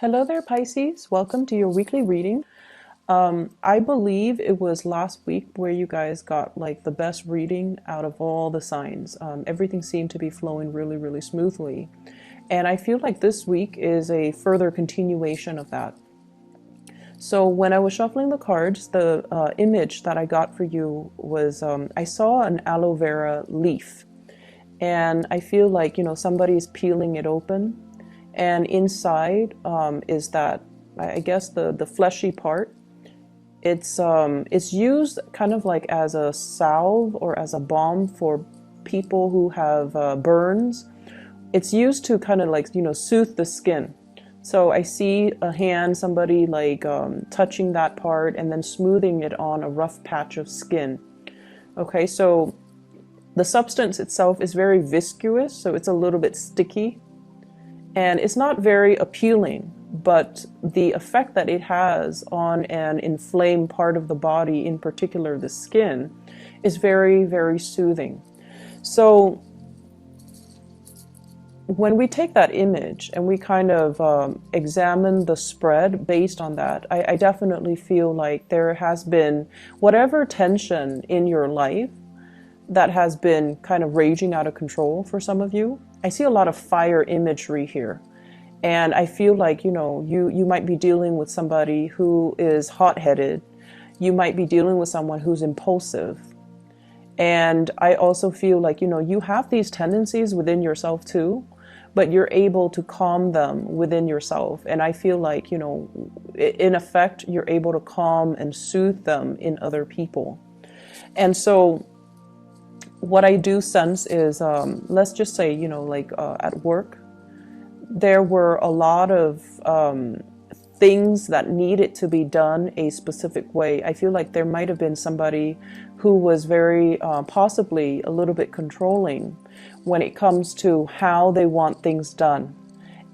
Hello there, Pisces. Welcome to your weekly reading. I believe it was last week where you guys got like the best reading out of all the signs. Everything seemed to be flowing really, really smoothly. And I feel like this week is a further continuation of that. So when I was shuffling the cards, the image that I got for you was I saw an aloe vera leaf. And I feel like, somebody's peeling it open. And inside is that, I guess, the fleshy part. It's used kind of like as a salve or as a balm for people who have burns. It's used to kind of like, soothe the skin. So I see a hand, somebody like touching that part and then smoothing it on a rough patch of skin. Okay, so the substance itself is very viscous, so it's a little bit sticky. And it's not very appealing, but the effect that it has on an inflamed part of the body, in particular the skin, is very, very soothing. So when we take that image and we kind of examine the spread based on that, I definitely feel like there has been whatever tension in your life that has been kind of raging out of control for some of you. I see a lot of fire imagery here. And I feel like, you might be dealing with somebody who is hot-headed. You might be dealing with someone who's impulsive. And I also feel like, you have these tendencies within yourself too, but you're able to calm them within yourself. And I feel like, in effect, you're able to calm and soothe them in other people. And so what I do sense is, let's just say, at work, there were a lot of things that needed to be done a specific way. I feel like there might have been somebody who was very possibly a little bit controlling when it comes to how they want things done.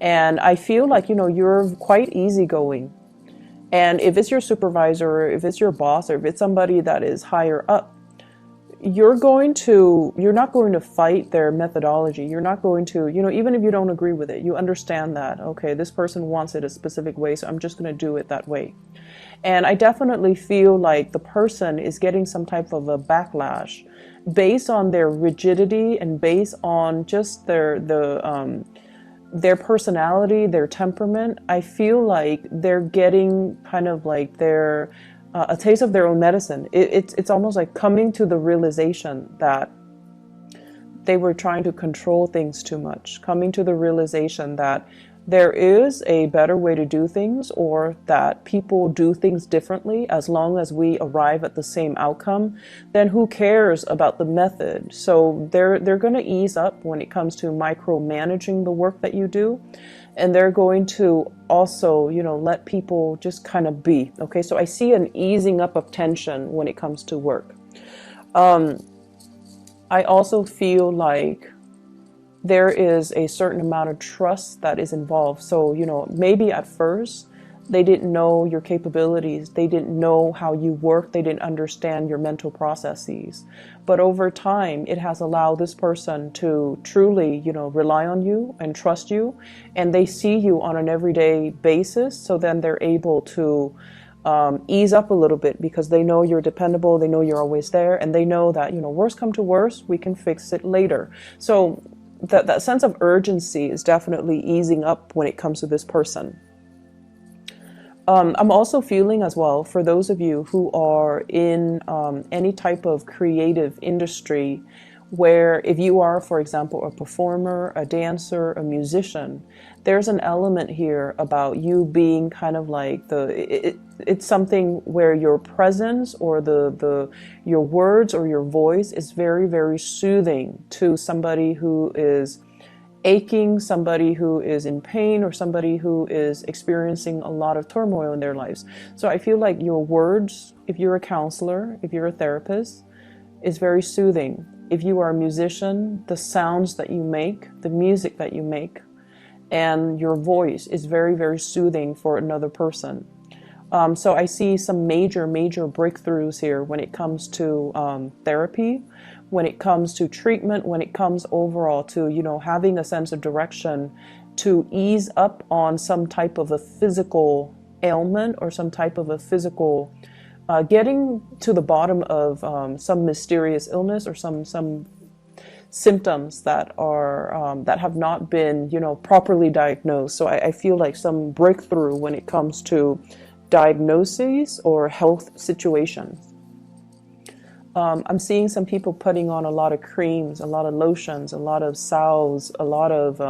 And I feel like, you're quite easygoing. And if it's your supervisor, or if it's your boss, or if it's somebody that is higher up, you're not going to fight their methodology. You're not going to, even if you don't agree with it, you understand that, okay, this person wants it a specific way, so I'm just going to do it that way. And I definitely feel like the person is getting some type of a backlash based on their rigidity and based on just their personality, their temperament. I feel like they're getting kind of like a taste of their own medicine. It's almost like coming to the realization that they were trying to control things too much, coming to the realization that there is a better way to do things, or that people do things differently. As long as we arrive at the same outcome, then who cares about the method? So they're going to ease up when it comes to micromanaging the work that you do. And they're going to also, let people just kind of be. Okay, so I see an easing up of tension when it comes to work. I also feel like there is a certain amount of trust that is involved. So, maybe at first they didn't know your capabilities. They didn't know how you work. They didn't understand your mental processes. But over time, it has allowed this person to truly, rely on you and trust you. And they see you on an everyday basis. So then they're able to ease up a little bit, because they know you're dependable. They know you're always there. And they know that, worst come to worst, we can fix it later. So that sense of urgency is definitely easing up when it comes to this person. I'm also feeling as well, for those of you who are in any type of creative industry, where if you are, for example, a performer, a dancer, a musician, there's an element here about you being kind of like it's something where your presence or your words or your voice is very, very soothing to somebody who is aching, somebody who is in pain, or somebody who is experiencing a lot of turmoil in their lives. So I feel like your words, if you're a counselor, if you're a therapist, is very soothing. If you are a musician, the sounds that you make, the music that you make, and your voice is very, very soothing for another person. So I see some major, major breakthroughs here when it comes to therapy, when it comes to treatment, when it comes overall to, having a sense of direction to ease up on some type of a physical ailment or some type of a physical getting to the bottom of some mysterious illness or some symptoms that are that have not been, you know, properly diagnosed. So I feel like some breakthrough when it comes to diagnoses or health situations. I'm seeing some people putting on a lot of creams, a lot of lotions, a lot of salves, a lot of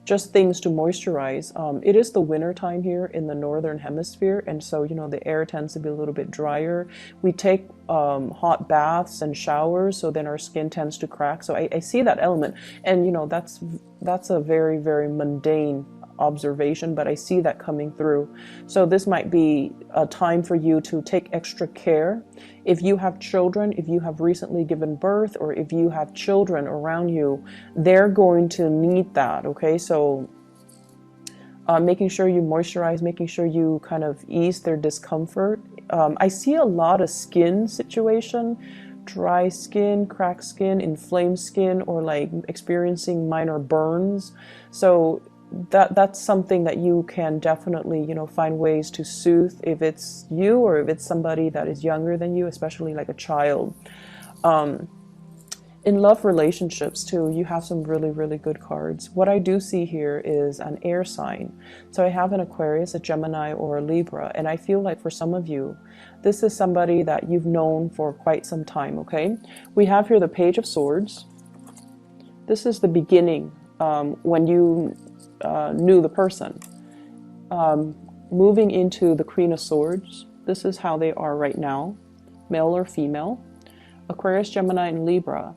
just things to moisturize. It is the winter time here in the northern hemisphere, and so, you know, the air tends to be a little bit drier. We take hot baths and showers, so then our skin tends to crack. So I see that element, and you know, that's a very, very mundane observation, but I see that coming through. So this might be a time for you to take extra care. If you have children, if you have recently given birth, or if you have children around you, they're going to need that, okay? So making sure you moisturize, making sure you kind of ease their discomfort. I see a lot of skin situation, dry skin, cracked skin, inflamed skin, or like experiencing minor burns. So that's something that you can definitely, you know, find ways to soothe if it's you or if it's somebody that is younger than you, especially like a child. In love relationships too, you have some really, really good cards. What I do see here is an air sign. So I have an Aquarius, a Gemini, or a Libra, and I feel like for some of you, this is somebody that you've known for quite some time, okay? We have here the Page of Swords. This is the beginning, when you knew the person. Moving into the Queen of Swords, this is how they are right now, male or female, Aquarius, Gemini, and Libra.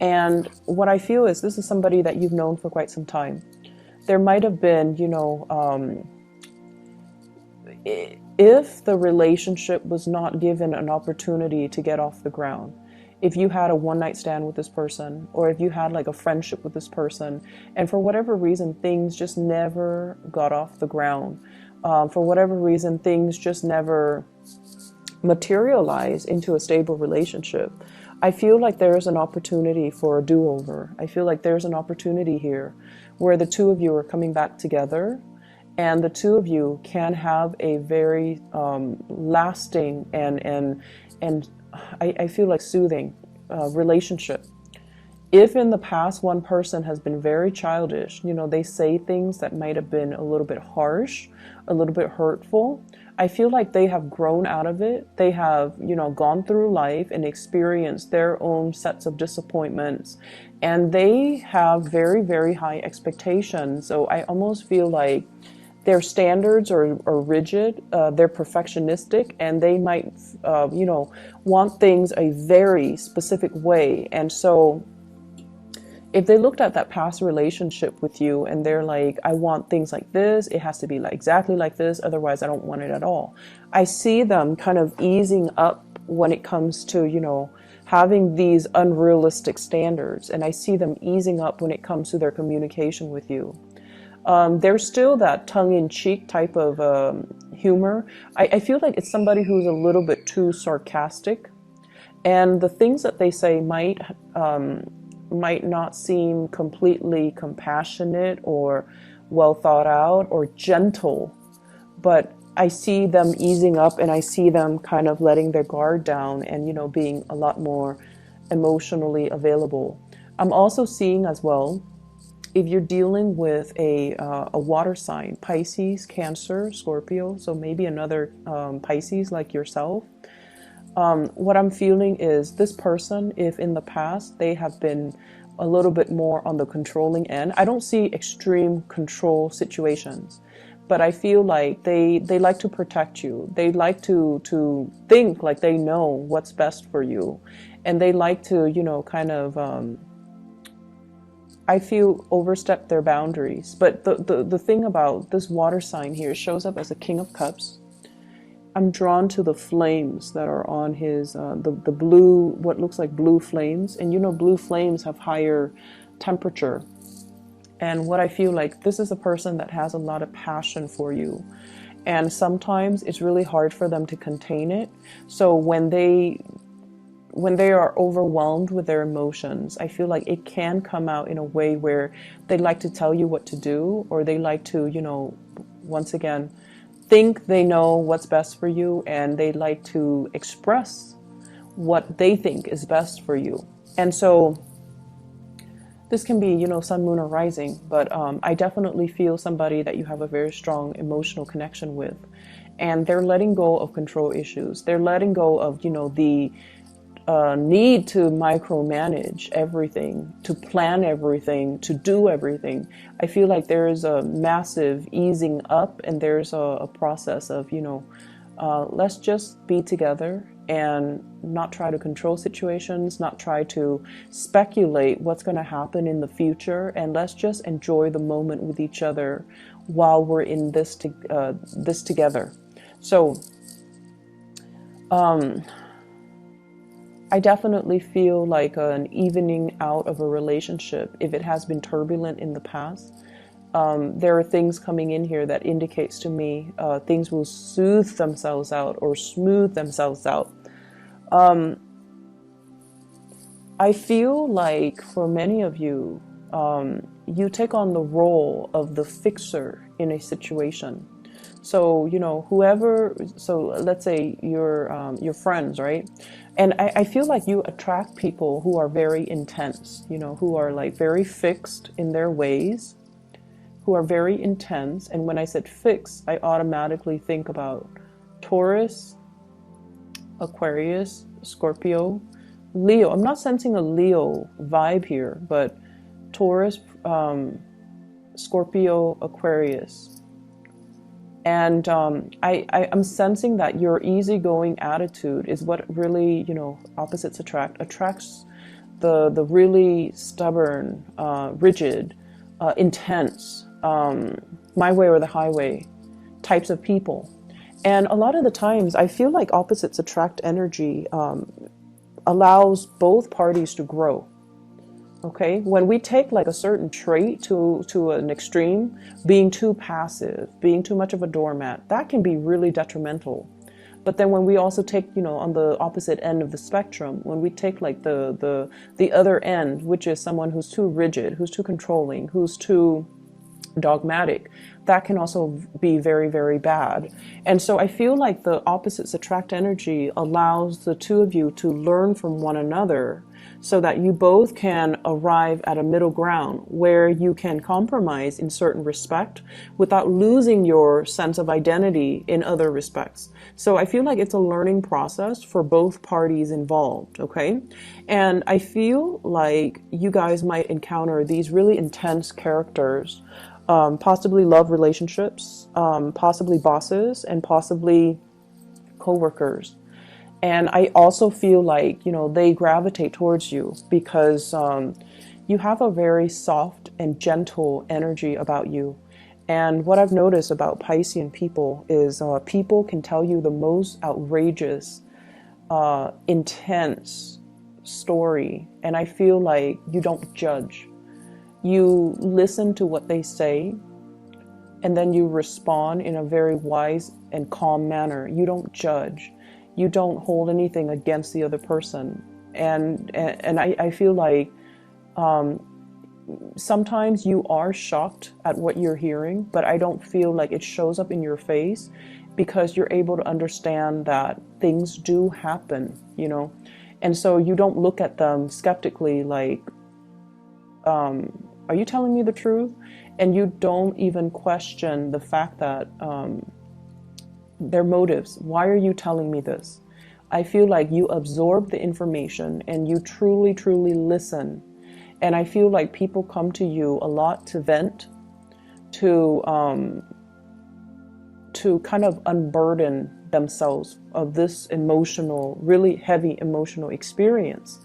And what I feel is this is somebody that you've known for quite some time. There might have been, you know, if the relationship was not given an opportunity to get off the ground, if you had a one-night stand with this person, or if you had like a friendship with this person, and for whatever reason things just never got off the ground, for whatever reason things just never materialized into a stable relationship, I feel like there's an opportunity for a do-over. I feel like there's an opportunity here where the two of you are coming back together, and the two of you can have a very lasting and I feel like soothing relationship. If in the past one person has been very childish, you know, they say things that might have been a little bit harsh, a little bit hurtful, I feel like they have grown out of it. They have, you know, gone through life and experienced their own sets of disappointments, and they have very, very high expectations. So I almost feel like their standards are rigid, they're perfectionistic, and they might, you know, want things a very specific way. And so if they looked at that past relationship with you and they're like, I want things like this, it has to be like exactly like this, otherwise I don't want it at all. I see them kind of easing up when it comes to, you know, having these unrealistic standards, and I see them easing up when it comes to their communication with you. There's still that tongue-in-cheek type of humor. I feel like it's somebody who's a little bit too sarcastic, and the things that they say might not seem completely compassionate or well thought out or gentle, but I see them easing up, and I see them kind of letting their guard down and, you know, being a lot more emotionally available. I'm also seeing as well, if you're dealing with a water sign, Pisces, Cancer, Scorpio, so maybe another Pisces like yourself, what I'm feeling is this person, if in the past they have been a little bit more on the controlling end, I don't see extreme control situations, but I feel like they like to protect you. They like to think like they know what's best for you, and they like to, you know, kind of I feel overstep their boundaries. But the thing about this water sign here, shows up as a King of Cups. I'm drawn to the flames that are on his, the blue, what looks like blue flames. And you know, blue flames have higher temperature. And what I feel like, this is a person that has a lot of passion for you. And sometimes it's really hard for them to contain it. So when they when they are overwhelmed with their emotions, I feel like it can come out in a way where they like to tell you what to do, or they like to, once again, think they know what's best for you, and they like to express what they think is best for you. And so this can be, sun, moon, or rising, but I definitely feel somebody that you have a very strong emotional connection with, and they're letting go of control issues. They're letting go of, the need to micromanage everything, to plan everything, to do everything. I feel like there is a massive easing up, and there's a process of, let's just be together and not try to control situations, not try to speculate what's going to happen in the future, and let's just enjoy the moment with each other while we're in this together. So I definitely feel like an evening out of a relationship if it has been turbulent in the past. There are things coming in here that indicates to me things will soothe themselves out or smooth themselves out. I feel like for many of you, you take on the role of the fixer in a situation. So, so let's say your friends, right? And I feel like you attract people who are very intense, who are like very fixed in their ways, who are very intense. And when I said fix, I automatically think about Taurus, Aquarius, Scorpio, Leo. I'm not sensing a Leo vibe here, but Taurus, Scorpio, Aquarius. And I'm sensing that your easygoing attitude is what really, opposites attracts the really stubborn, rigid, intense, my way or the highway types of people. And a lot of the times I feel like opposites attract energy allows both parties to grow. Okay, when we take like a certain trait to an extreme, being too passive, being too much of a doormat, that can be really detrimental. But then when we also take, on the opposite end of the spectrum, when we take like the other end, which is someone who's too rigid, who's too controlling, who's too dogmatic, that can also be very, very bad. And so I feel like the opposites attract energy allows the two of you to learn from one another so that you both can arrive at a middle ground where you can compromise in certain respect without losing your sense of identity in other respects. So I feel like it's a learning process for both parties involved, okay? And I feel like you guys might encounter these really intense characters, possibly love relationships, possibly bosses, and possibly co-workers. And I also feel like, they gravitate towards you because you have a very soft and gentle energy about you. And what I've noticed about Piscean people is people can tell you the most outrageous, intense story. And I feel like you don't judge. You listen to what they say, and then you respond in a very wise and calm manner. You don't judge. You don't hold anything against the other person. And I feel like sometimes you are shocked at what you're hearing, but I don't feel like it shows up in your face because you're able to understand that things do happen, And so you don't look at them skeptically like, are you telling me the truth? And you don't even question the fact that their motives. Why are you telling me this? I feel like you absorb the information and you truly, truly listen. And I feel like people come to you a lot to vent, to kind of unburden themselves of this emotional, really heavy emotional experience.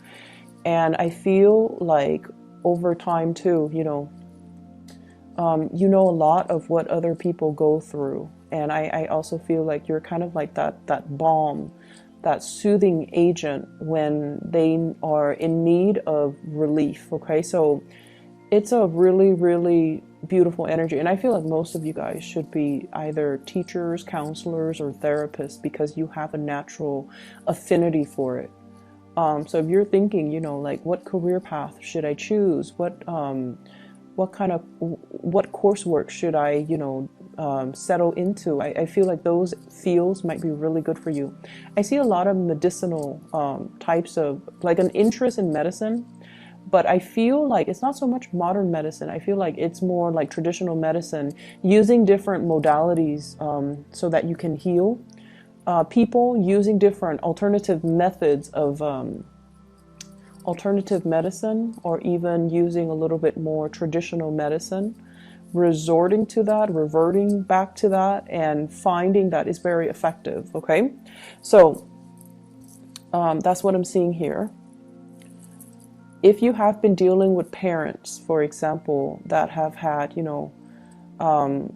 And I feel like over time too, you know a lot of what other people go through. And I also feel like you're kind of like that balm, that soothing agent when they are in need of relief. Okay, so it's a really, really beautiful energy. And I feel like most of you guys should be either teachers, counselors, or therapists because you have a natural affinity for it. So if you're thinking, like what career path should I choose? What coursework should I, settle into? I feel like those fields might be really good for you. I see a lot of medicinal types of, like an interest in medicine, but I feel like it's not so much modern medicine. I feel like it's more like traditional medicine, using different modalities so that you can heal people, using different alternative methods of alternative medicine, or even using a little bit more traditional medicine, resorting to that, reverting back to that, and finding that is very effective. Okay, so that's what I'm seeing here. If you have been dealing with parents, for example, that have had,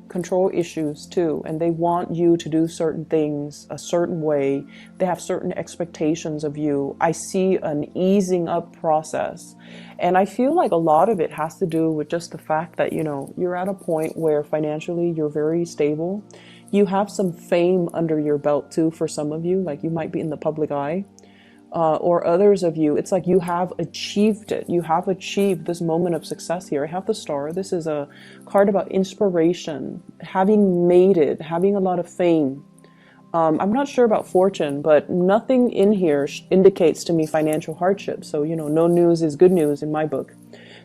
control issues too, and they want you to do certain things a certain way, they have certain expectations of you, I see an easing up process. And I feel like a lot of it has to do with just the fact that, you're at a point where financially you're very stable. You have some fame under your belt too, for some of you, like you might be in the public eye. Or others of you, it's like you have achieved it. You have achieved this moment of success here. I have the star. This is a card about inspiration, having made it, having a lot of fame. I'm not sure about fortune, but nothing in here indicates to me financial hardship. So, no news is good news in my book.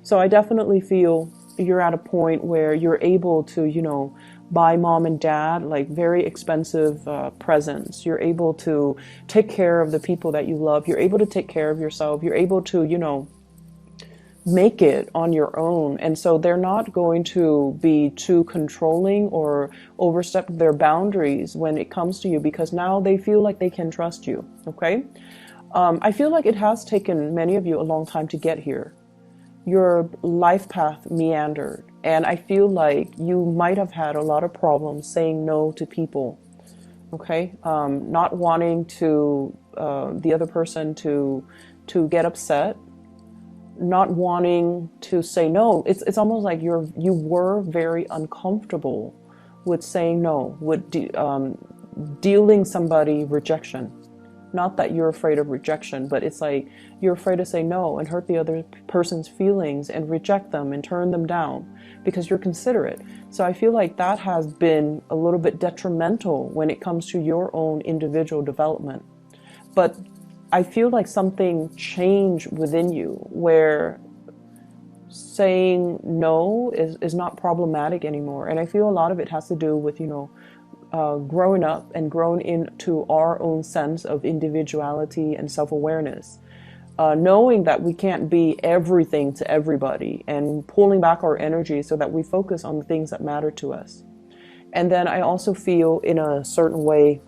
So I definitely feel you're at a point where you're able to, buy mom and dad like very expensive presents. You're able to take care of the people that you love. You're able to take care of yourself. You're able to, make it on your own. And so they're not going to be too controlling or overstep their boundaries when it comes to you, because now they feel like they can trust you. Okay. I feel like it has taken many of you a long time to get here. Your life path meandered, and I feel like you might have had a lot of problems saying no to people. Okay, not wanting to the other person to get upset, not wanting to say no. It's almost like you were very uncomfortable with saying no, with dealing somebody rejection. Not that you're afraid of rejection, but it's like you're afraid to say no and hurt the other person's feelings and reject them and turn them down because you're considerate. So I feel like that has been a little bit detrimental when it comes to your own individual development. But I feel like something changed within you where saying no is not problematic anymore. And I feel a lot of it has to do with, growing up and growing into our own sense of individuality and self-awareness. Knowing that we can't be everything to everybody, and pulling back our energy so that we focus on the things that matter to us. And then I also feel in a certain way,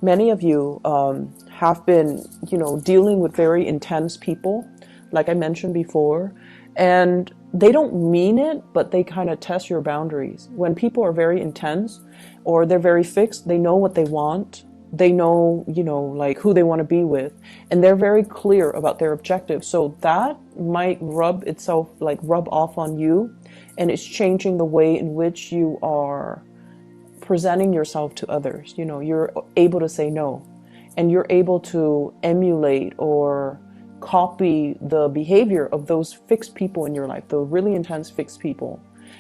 many of you have been, dealing with very intense people, like I mentioned before, and they don't mean it, but they kind of test your boundaries. When people are very intense or they're very fixed, they know what they want. They know, like who they want to be with, and they're very clear about their objectives. So that might rub off on you, and it's changing the way in which you are presenting yourself to others. You're able to say no, and you're able to emulate or copy the behavior of those fixed people in your life, the really intense fixed people.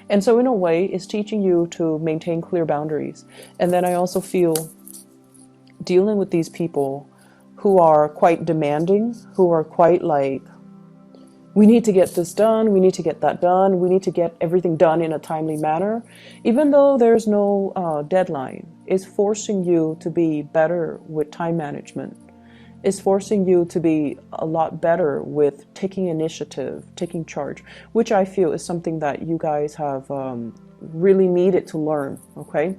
And so in a way, it's teaching you to maintain clear boundaries. And then I also feel dealing with these people who are quite demanding, who are quite like, we need to get this done, we need to get that done, we need to get everything done in a timely manner, even though there's no deadline, is forcing you to be better with time management. Is forcing you to be a lot better with taking initiative, taking charge, which I feel is something that you guys have really needed to learn, okay?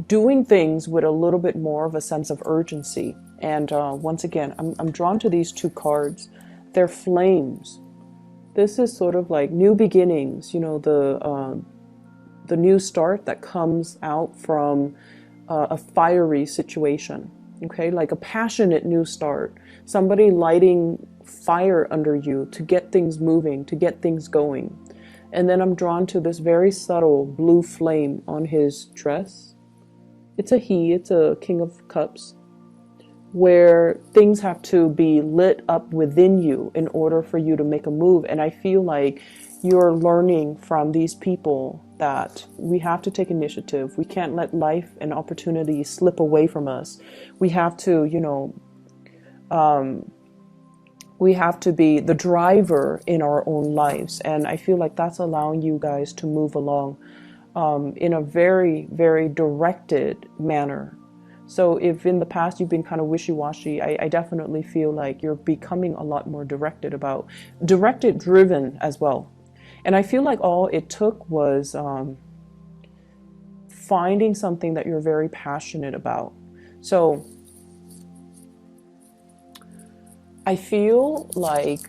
Doing things with a little bit more of a sense of urgency. And once again, I'm drawn to these two cards. They're flames. This is sort of like new beginnings, the new start that comes out from a fiery situation. Okay, like a passionate new start, somebody lighting fire under you to get things moving, to get things going. And then I'm drawn to this very subtle blue flame on his dress. It's a King of Cups. where things have to be lit up within you in order for you to make a move. And I feel like you're learning from these people that we have to take initiative. We can't let life and opportunity slip away from us. We have to, we have to be the driver in our own lives. And I feel like that's allowing you guys to move along in a very, very directed manner. So if in the past you've been kind of wishy-washy, I definitely feel like you're becoming a lot more directed, driven as well. And I feel like all it took was finding something that you're very passionate about. So I feel like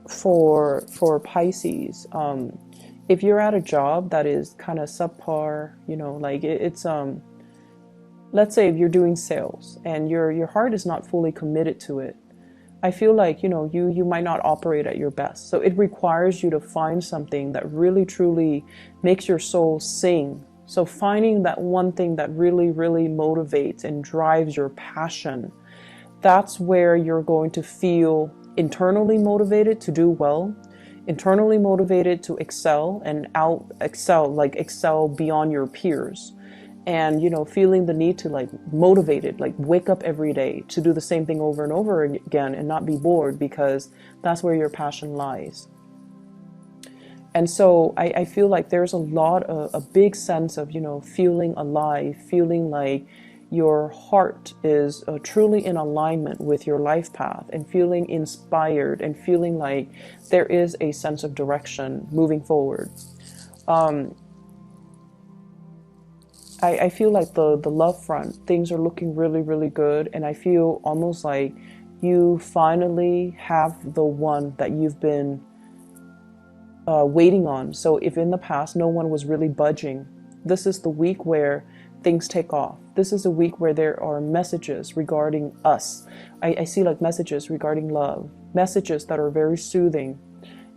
for Pisces, if you're at a job that is kind of subpar, like it's let's say if you're doing sales and your heart is not fully committed to it, I feel like, you might not operate at your best. So it requires you to find something that really truly makes your soul sing. So finding that one thing that really, really motivates and drives your passion, that's where you're going to feel internally motivated to do well, internally motivated to excel and excel beyond your peers. And, feeling the need to motivated, wake up every day to do the same thing over and over again and not be bored, because that's where your passion lies. And so I feel like there's a big sense of, feeling alive, feeling like your heart is truly in alignment with your life path, and feeling inspired and feeling like there is a sense of direction moving forward. I feel like the love front, things are looking really, really good. And I feel almost like you finally have the one that you've been waiting on. So if in the past no one was really budging, this is the week where things take off. This is a week where there are messages regarding us. I see messages regarding love, messages that are very soothing,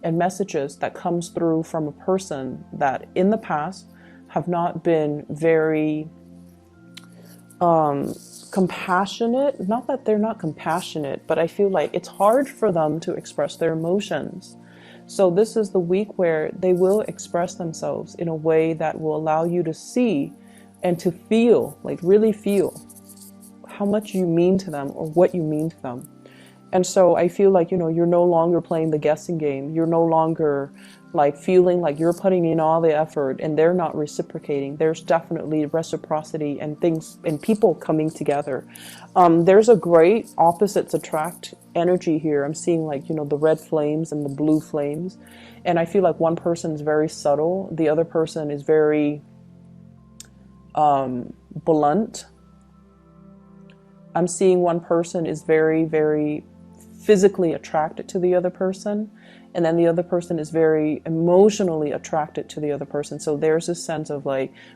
and messages that comes through from a person that in the past have not been very compassionate. Not that they're not compassionate, but I feel like it's hard for them to express their emotions. So this is the week where they will express themselves in a way that will allow you to see and to feel, really feel how much you mean to them or what you mean to them. And so I feel like, you're no longer playing the guessing game. You're no longer feeling like you're putting in all the effort and they're not reciprocating. There's definitely reciprocity and things and people coming together. There's a great opposites attract energy here. I'm seeing the red flames and the blue flames. And I feel like one person is very subtle. The other person is very blunt. I'm seeing one person is very, very physically attracted to the other person, and then the other person is very emotionally attracted to the other person. So there's a sense of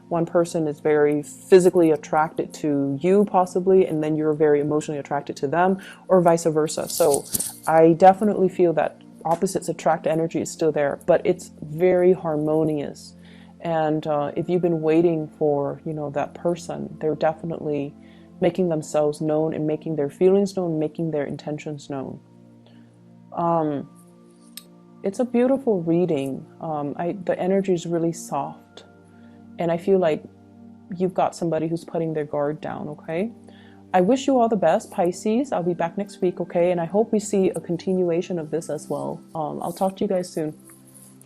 one person is very physically attracted to you possibly, and then you're very emotionally attracted to them, or vice versa. So I definitely feel that opposites attract energy is still there, but it's very harmonious. And if you've been waiting for that person, they're definitely making themselves known and making their feelings known, making their intentions known. It's a beautiful reading. The energy is really soft, and I feel like you've got somebody who's putting their guard down. Okay, I wish you all the best, Pisces. I'll be back next week. Okay, and I hope we see a continuation of this as well. I'll talk to you guys soon.